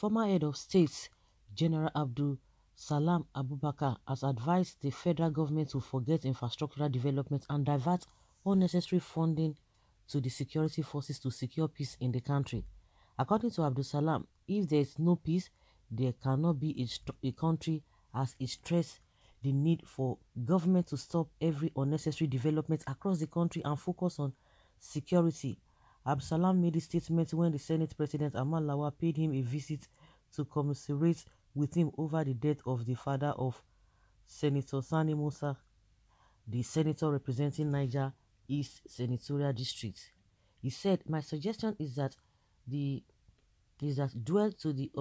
former head of state, General Abdusalam Abubakar, has advised the federal government to forget infrastructural development and divert unnecessary funding to the security forces to secure peace in the country. According to Abdusalam, if there is no peace, there cannot be a country, as he stressed the need for government to stop every unnecessary development across the country and focus on security. Abdusalam made a statement when the Senate President Amal Lawal paid him a visit to commiserate with him over the death of the father of Senator Sani Musa, the senator representing Niger East Senatorial District. He said, "My suggestion is that the due to the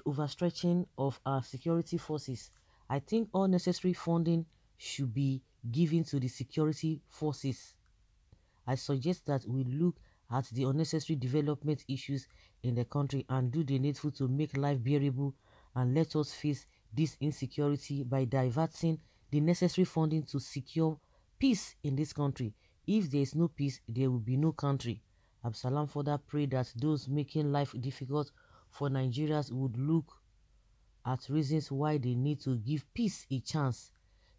overstretching of our security forces, I think all necessary funding should be given to the security forces. I suggest that we look at the unnecessary development issues in the country and do the needful to make life bearable, and let us face this insecurity by diverting the necessary funding to secure peace in this country. If there is no peace, there will be no country." Absalam further prayed that those making life difficult for Nigerians would look at reasons why they need to give peace a chance.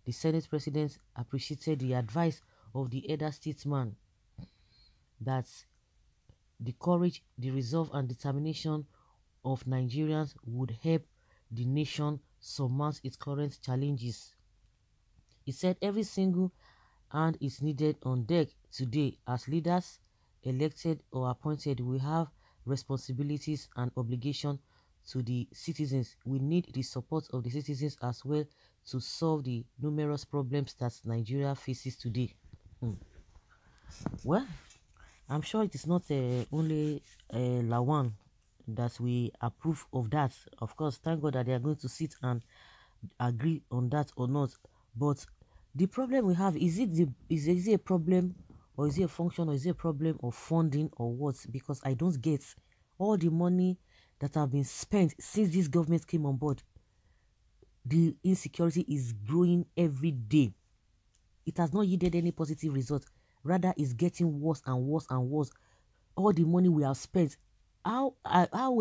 The Senate President appreciated the advice of the elder statesman that the courage, the resolve and determination of Nigerians would help the nation surmount its current challenges. He said every single hand is needed on deck today. As leaders, elected or appointed, we have responsibilities and obligation to the citizens. We need the support of the citizens as well to solve the numerous problems that Nigeria faces today. Well, I'm sure it is not only Lawan that we approve of that. Of course, thank God that they are going to sit and agree on that or not. But the problem we have, is it a problem, or is it a function, or is it a problem of funding, or what? Because I don't get all the money that have been spent since this government came on board. The insecurity is growing every day. It has not yielded any positive result. Rather, it's getting worse and worse and worse. All the money we have spent, how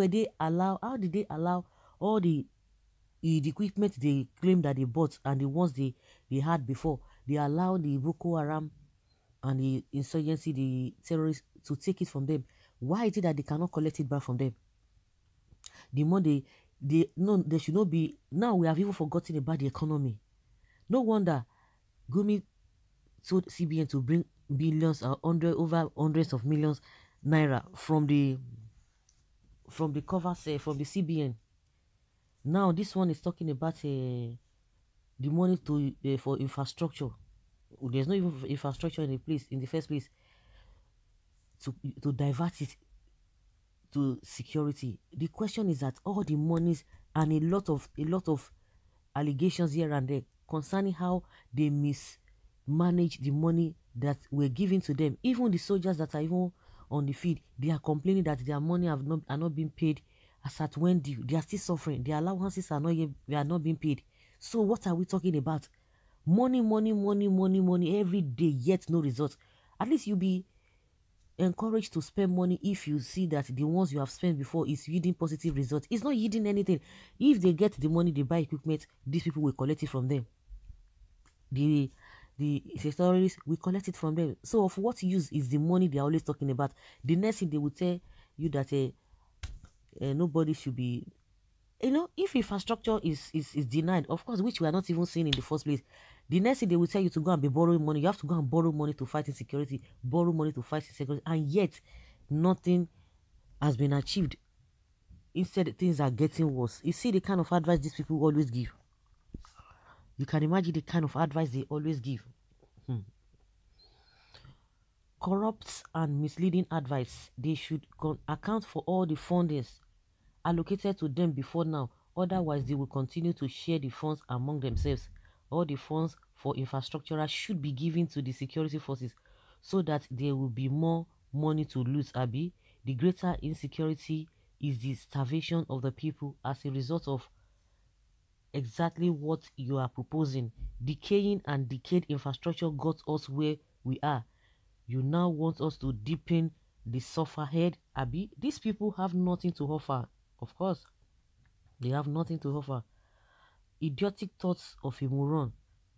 did they allow all the equipment they claim that they bought and the ones they had before, they allow the Boko Haram and the insurgency, the terrorists, to take it from them? Why is it that they cannot collect it back from them? The money they should not be. Now we have even forgotten about the economy. No wonder Gumi told CBN to bring billions or over hundreds of millions naira from the covers from the CBN. Now this one is talking about the money to for infrastructure. There's no even infrastructure in the first place to divert it to security. The question is that all the monies and a lot of allegations here and there concerning how they mismanage the money that were given to them. Even the soldiers that are even on the field, they are complaining that their money are not being paid as at when due. They are still suffering. Their allowances are not being paid. So what are we talking about? Money every day, yet no results. At least you'll be encouraged to spend money if you see that the ones you have spent before is yielding positive results. It's not yielding anything. If they get the money, they buy equipment, these people will collect it from them. The terrorists will collect it from them. So of what use is the money they are always talking about? The next thing they will tell you that nobody should be, if infrastructure is denied, of course, which we are not even seeing in the first place, the next thing they will tell you to go and be borrowing money. You have to go and borrow money to fight insecurity, borrow money to fight insecurity, and yet nothing has been achieved. Instead, things are getting worse. You see the kind of advice these people always give. You can imagine the kind of advice they always give. Corrupt and misleading advice. They should account for all the fundings allocated to them before now. Otherwise, they will continue to share the funds among themselves. All the funds for infrastructure should be given to the security forces so that there will be more money to lose, Abi. The greater insecurity is the starvation of the people as a result of exactly what you are proposing. Decaying and decayed infrastructure got us where we are. You now want us to deepen They suffer head, Abi. These people have nothing to offer. Of course, they have nothing to offer. Idiotic thoughts of a moron.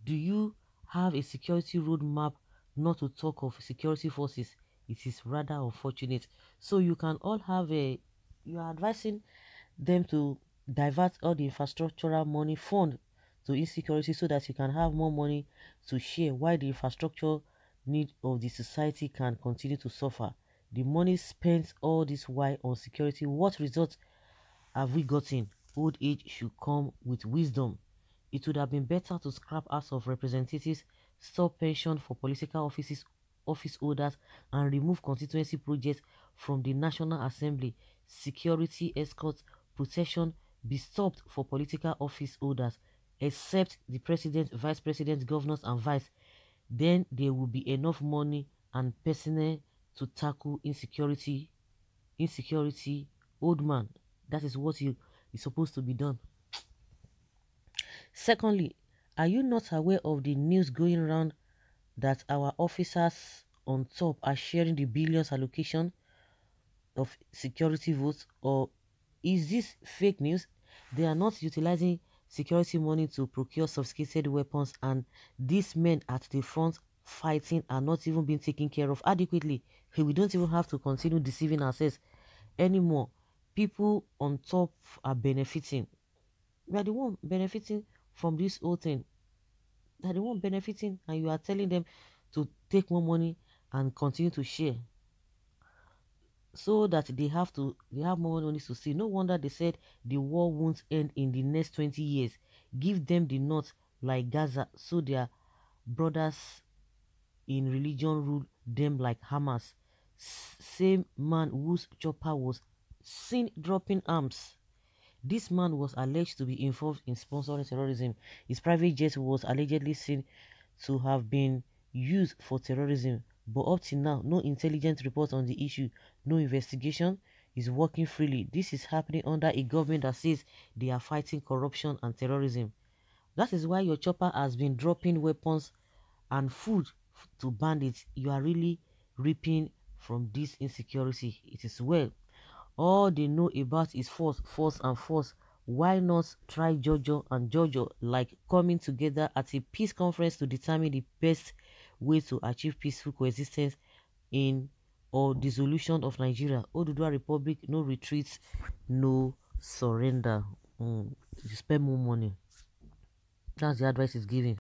Do you have a security roadmap, not to talk of security forces? It is rather unfortunate. So you can all have a, you are advising them to divert all the infrastructural money fund to insecurity so that you can have more money to share while the infrastructure need of the society can continue to suffer. The money spent all this while on security, what results have we gotten? Old age should come with wisdom. It would have been better to scrap House of Representatives, stop pension for political office holders, and remove constituency projects from the National Assembly. Security, escorts, protection be stopped for political office holders, except the president, vice president, governors, and vice. Then there will be enough money and personnel to tackle insecurity. Insecurity, old man. That is what you is supposed to be done. Secondly, are you not aware of the news going around that our officers on top are sharing the billions allocation of security votes? Or is this fake news? They are not utilizing security money to procure sophisticated weapons, and these men at the front fighting are not even being taken care of adequately. We don't even have to continue deceiving ourselves anymore. People on top are benefiting. We are the one benefiting from this whole thing. They are the one benefiting, and you are telling them to take more money and continue to share so that they have more money to see. No wonder they said the war won't end in the next 20 years. Give them the north like Gaza so their brothers in religion rule them like Hamas. Same man whose chopper was seen dropping arms. This man was alleged to be involved in sponsoring terrorism. His private jet was allegedly seen to have been used for terrorism. But up till now, no intelligent report on the issue, no investigation is working freely. This is happening under a government that says they are fighting corruption and terrorism. That is why your chopper has been dropping weapons and food to bandits. You are really reaping from this insecurity. It is well. All they know about is force, force, and force. Why not try Jojo and Jojo, like coming together at a peace conference to determine the best way to achieve peaceful coexistence in or dissolution of Nigeria? Oduduwa Republic, no retreat, no surrender. You spend more money. That's the advice he's giving.